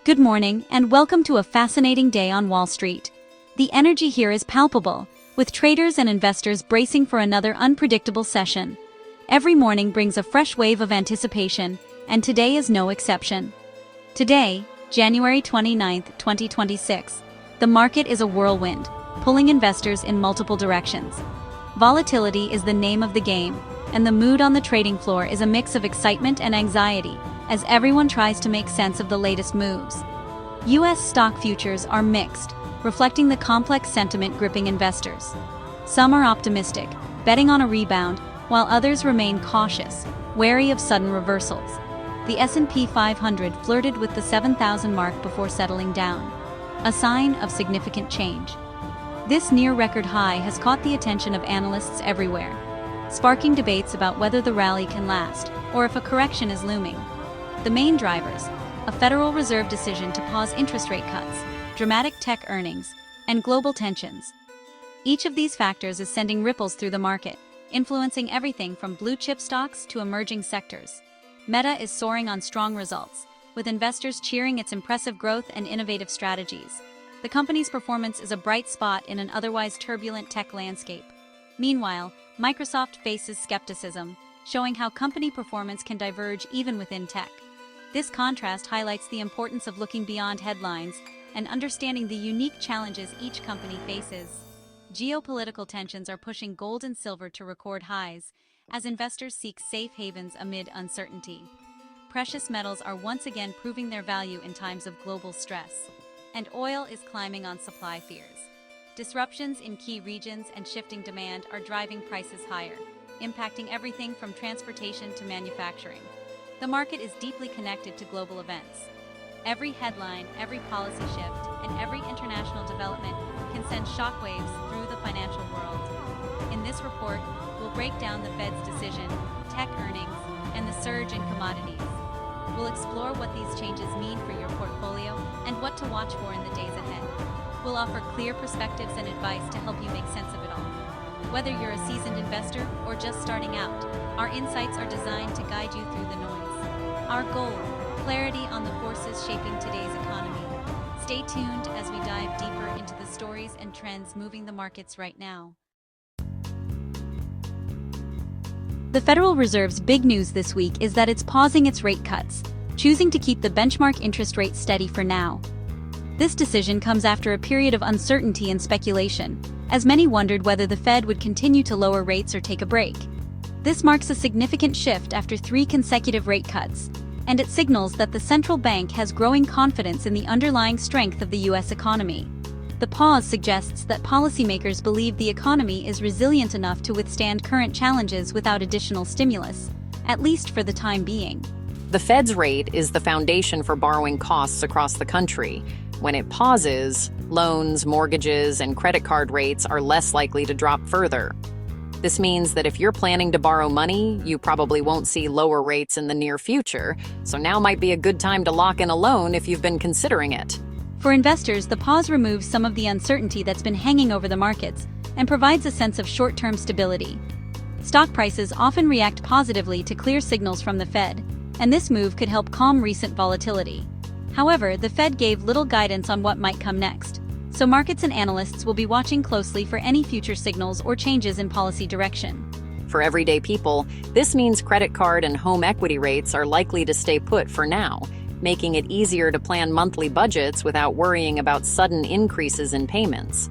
Good morning, and welcome to a fascinating day on Wall Street. The energy here is palpable, with traders and investors bracing for another unpredictable session. Every morning brings a fresh wave of anticipation, and today is no exception. Today, January 29, 2026, the market is a whirlwind, pulling investors in multiple directions. Volatility is the name of the game, and the mood on the trading floor is a mix of excitement and anxiety, as everyone tries to make sense of the latest moves. U.S. stock futures are mixed, reflecting the complex sentiment gripping investors. Some are optimistic, betting on a rebound, while others remain cautious, wary of sudden reversals. The S&P 500 flirted with the 7,000 mark before settling down, a sign of significant change. This near-record high has caught the attention of analysts everywhere, sparking debates about whether the rally can last, or if a correction is looming. The main drivers: a Federal Reserve decision to pause interest rate cuts, dramatic tech earnings, and global tensions. Each of these factors is sending ripples through the market, influencing everything from blue-chip stocks to emerging sectors. Meta is soaring on strong results, with investors cheering its impressive growth and innovative strategies. The company's performance is a bright spot in an otherwise turbulent tech landscape. Meanwhile, Microsoft faces skepticism, showing how company performance can diverge even within tech. This contrast highlights the importance of looking beyond headlines and understanding the unique challenges each company faces. Geopolitical tensions are pushing gold and silver to record highs, as investors seek safe havens amid uncertainty. Precious metals are once again proving their value in times of global stress, and oil is climbing on supply fears. Disruptions in key regions and shifting demand are driving prices higher, impacting everything from transportation to manufacturing. The market is deeply connected to global events. Every headline, every policy shift, and every international development can send shockwaves through the financial world. In this report, we'll break down the Fed's decision, tech earnings, and the surge in commodities. We'll explore what these changes mean for your portfolio and what to watch for in the days ahead. We'll offer clear perspectives and advice to help you make sense of it all. Whether you're a seasoned investor or just starting out, our insights are designed to guide you through the noise. Our goal: clarity on the forces shaping today's economy. Stay tuned as we dive deeper into the stories and trends moving the markets right now. The Federal Reserve's big news this week is that it's pausing its rate cuts, choosing to keep the benchmark interest rate steady for now. This decision comes after a period of uncertainty and speculation, as many wondered whether the Fed would continue to lower rates or take a break. This marks a significant shift after 3 consecutive rate cuts, and it signals that the central bank has growing confidence in the underlying strength of the U.S. economy. The pause suggests that policymakers believe the economy is resilient enough to withstand current challenges without additional stimulus, at least for the time being. The Fed's rate is the foundation for borrowing costs across the country. When it pauses, loans, mortgages, and credit card rates are less likely to drop further. This means that if you're planning to borrow money, you probably won't see lower rates in the near future, so now might be a good time to lock in a loan if you've been considering it. For investors, the pause removes some of the uncertainty that's been hanging over the markets and provides a sense of short-term stability. Stock prices often react positively to clear signals from the Fed, and this move could help calm recent volatility. However, the Fed gave little guidance on what might come next, so markets and analysts will be watching closely for any future signals or changes in policy direction. For everyday people, this means credit card and home equity rates are likely to stay put for now, making it easier to plan monthly budgets without worrying about sudden increases in payments.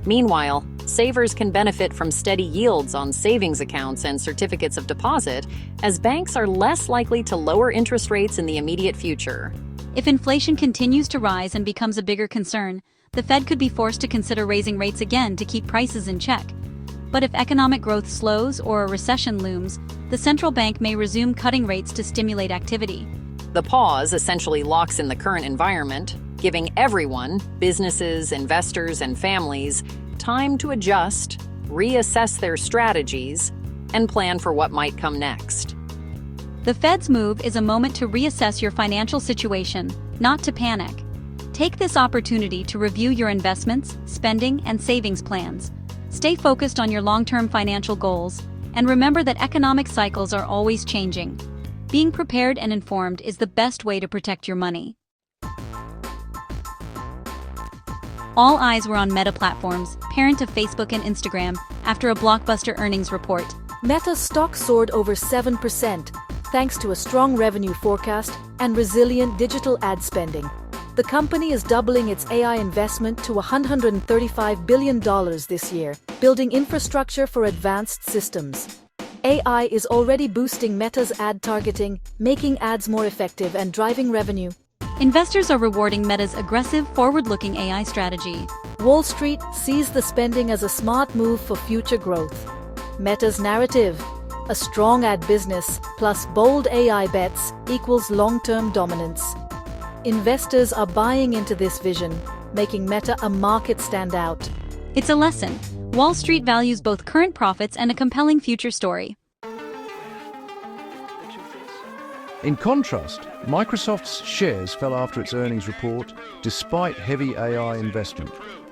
Meanwhile, savers can benefit from steady yields on savings accounts and certificates of deposit, as banks are less likely to lower interest rates in the immediate future. If inflation continues to rise and becomes a bigger concern, the Fed could be forced to consider raising rates again to keep prices in check. But if economic growth slows or a recession looms, the central bank may resume cutting rates to stimulate activity. The pause essentially locks in the current environment, giving everyone, businesses, investors, and families, time to adjust, reassess their strategies, and plan for what might come next. The Fed's move is a moment to reassess your financial situation, not to panic. Take this opportunity to review your investments, spending, and savings plans. Stay focused on your long-term financial goals, and remember that economic cycles are always changing. Being prepared and informed is the best way to protect your money. All eyes were on Meta Platforms, parent of Facebook and Instagram, after a blockbuster earnings report. Meta's stock soared over 7%, thanks to a strong revenue forecast and resilient digital ad spending. The company is doubling its AI investment to $135 billion this year, building infrastructure for advanced systems. AI is already boosting Meta's ad targeting, making ads more effective and driving revenue. Investors are rewarding Meta's aggressive, forward-looking AI strategy. Wall Street sees the spending as a smart move for future growth. Meta's narrative: a strong ad business plus bold AI bets equals long-term dominance. Investors are buying into this vision, making Meta a market standout. It's a lesson. Wall Street values both current profits and a compelling future story. In contrast, Microsoft's shares fell after its earnings report, despite heavy AI investment.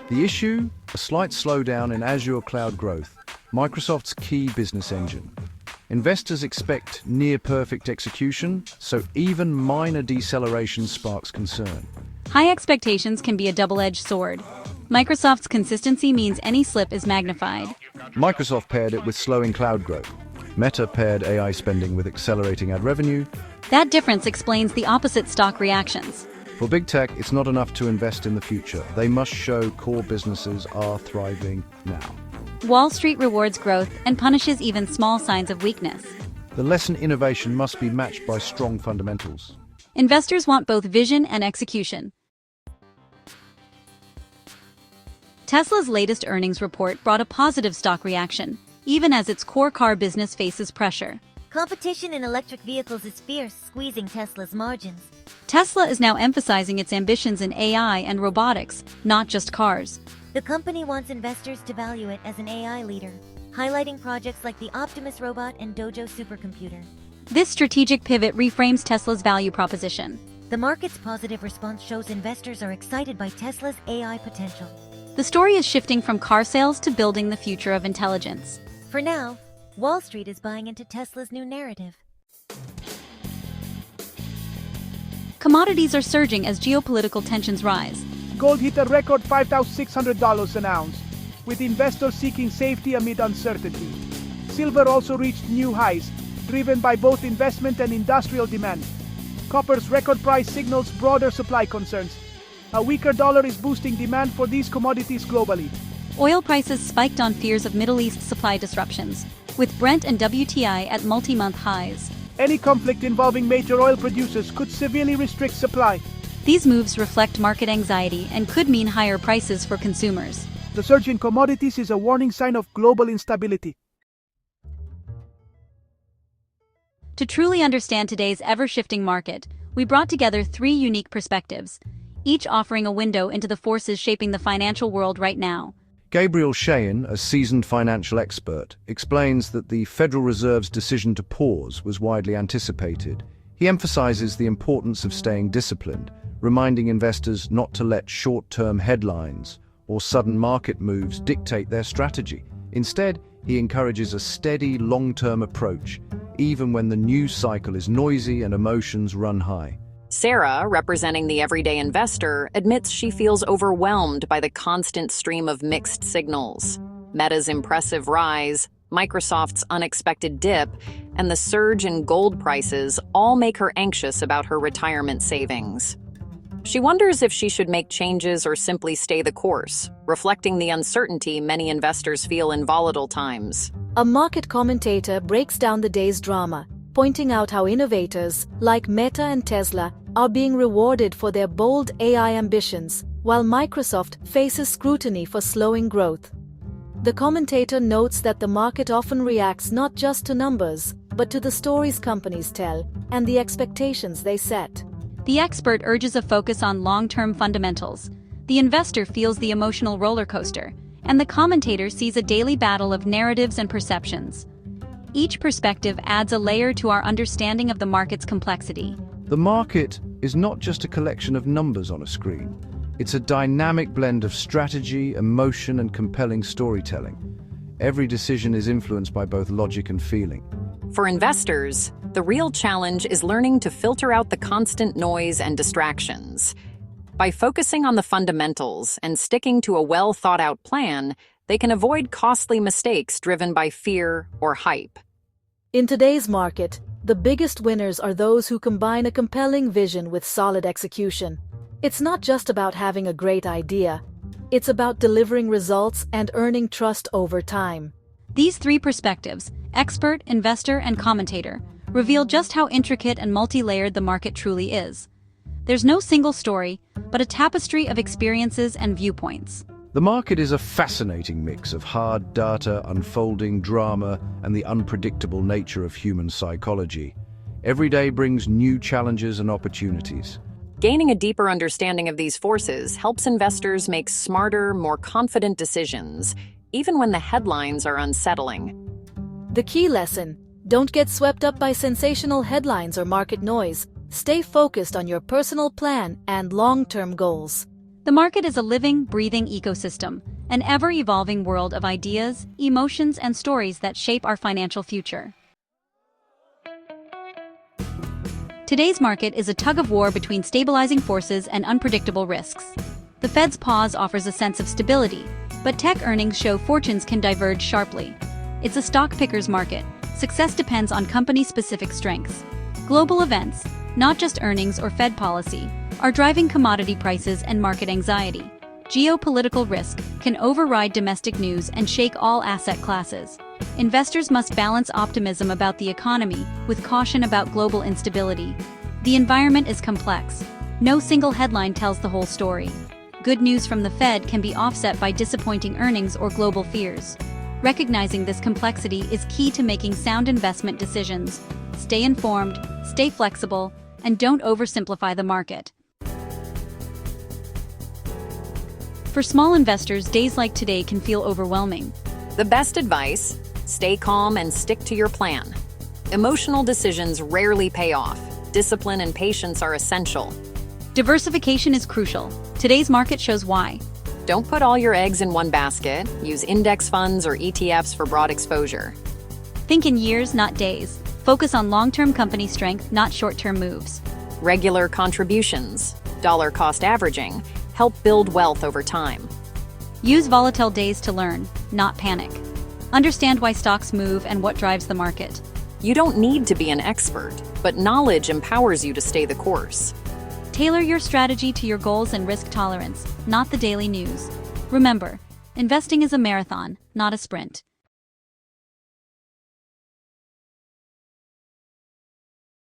The issue? A slight slowdown in Azure cloud growth, Microsoft's key business engine. Investors expect near-perfect execution, so even minor deceleration sparks concern. High expectations can be a double-edged sword. Microsoft's consistency means any slip is magnified. Microsoft paired it with slowing cloud growth. Meta paired AI spending with accelerating ad revenue. That difference explains the opposite stock reactions. For big tech, it's not enough to invest in the future. They must show core businesses are thriving now. Wall Street rewards growth and punishes even small signs of weakness. The lesson: innovation must be matched by strong fundamentals. Investors want both vision and execution. Tesla's latest earnings report brought a positive stock reaction, even as its core car business faces pressure. Competition in electric vehicles is fierce, squeezing Tesla's margins. Tesla is now emphasizing its ambitions in AI and robotics, not just cars. The company wants investors to value it as an AI leader, highlighting projects like the Optimus robot and Dojo supercomputer. This strategic pivot reframes Tesla's value proposition. The market's positive response shows investors are excited by Tesla's AI potential. The story is shifting from car sales to building the future of intelligence. For now, Wall Street is buying into Tesla's new narrative. Commodities are surging as geopolitical tensions rise. Gold hit a record $5,600 an ounce, with investors seeking safety amid uncertainty. Silver also reached new highs, driven by both investment and industrial demand. Copper's record price signals broader supply concerns. A weaker dollar is boosting demand for these commodities globally. Oil prices spiked on fears of Middle East supply disruptions, with Brent and WTI at multi-month highs. Any conflict involving major oil producers could severely restrict supply. These moves reflect market anxiety and could mean higher prices for consumers. The surge in commodities is a warning sign of global instability. To truly understand today's ever-shifting market, we brought together three unique perspectives, each offering a window into the forces shaping the financial world right now. Gabriel Shayin, a seasoned financial expert, explains that the Federal Reserve's decision to pause was widely anticipated. He emphasizes the importance of staying disciplined, reminding investors not to let short-term headlines or sudden market moves dictate their strategy. Instead, he encourages a steady, long-term approach, even when the news cycle is noisy and emotions run high. Sarah, representing the everyday investor, admits she feels overwhelmed by the constant stream of mixed signals. Meta's impressive rise, Microsoft's unexpected dip, and the surge in gold prices all make her anxious about her retirement savings. She wonders if she should make changes or simply stay the course, reflecting the uncertainty many investors feel in volatile times. A market commentator breaks down the day's drama, pointing out how innovators, like Meta and Tesla, are being rewarded for their bold AI ambitions, while Microsoft faces scrutiny for slowing growth. The commentator notes that the market often reacts not just to numbers, but to the stories companies tell and the expectations they set. The expert urges a focus on long-term fundamentals. The investor feels the emotional roller coaster, and the commentator sees a daily battle of narratives and perceptions. Each perspective adds a layer to our understanding of the market's complexity. The market is not just a collection of numbers on a screen. It's a dynamic blend of strategy, emotion, and compelling storytelling. Every decision is influenced by both logic and feeling. For investors, the real challenge is learning to filter out the constant noise and distractions. By focusing on the fundamentals and sticking to a well-thought-out plan, they can avoid costly mistakes driven by fear or hype. In today's market, the biggest winners are those who combine a compelling vision with solid execution. It's not just about having a great idea. It's about delivering results and earning trust over time. These three perspectives, expert, investor, and commentator, reveal just how intricate and multi-layered the market truly is. There's no single story, but a tapestry of experiences and viewpoints. The market is a fascinating mix of hard data, unfolding drama, and the unpredictable nature of human psychology. Every day brings new challenges and opportunities. Gaining a deeper understanding of these forces helps investors make smarter, more confident decisions, even when the headlines are unsettling. The key lesson: don't get swept up by sensational headlines or market noise. Stay focused on your personal plan and long-term goals. The market is a living, breathing ecosystem, an ever-evolving world of ideas, emotions, and stories that shape our financial future. Today's market is a tug-of-war between stabilizing forces and unpredictable risks. The Fed's pause offers a sense of stability, but tech earnings show fortunes can diverge sharply. It's a stock picker's market. Success depends on company-specific strengths. Global events, not just earnings or Fed policy, are driving commodity prices and market anxiety. Geopolitical risk can override domestic news and shake all asset classes. Investors must balance optimism about the economy with caution about global instability. The environment is complex. No single headline tells the whole story. Good news from the Fed can be offset by disappointing earnings or global fears. Recognizing this complexity is key to making sound investment decisions. Stay informed, stay flexible, and don't oversimplify the market. For small investors, days like today can feel overwhelming. The best advice: stay calm and stick to your plan. Emotional decisions rarely pay off. Discipline and patience are essential. Diversification is crucial. Today's market shows why. Don't put all your eggs in one basket. Use index funds or ETFs for broad exposure. Think in years, not days. Focus on long-term company strength, not short-term moves. Regular contributions, dollar cost averaging, help build wealth over time. Use volatile days to learn, not panic. Understand why stocks move and what drives the market. You don't need to be an expert, but knowledge empowers you to stay the course. Tailor your strategy to your goals and risk tolerance, not the daily news. Remember, investing is a marathon, not a sprint.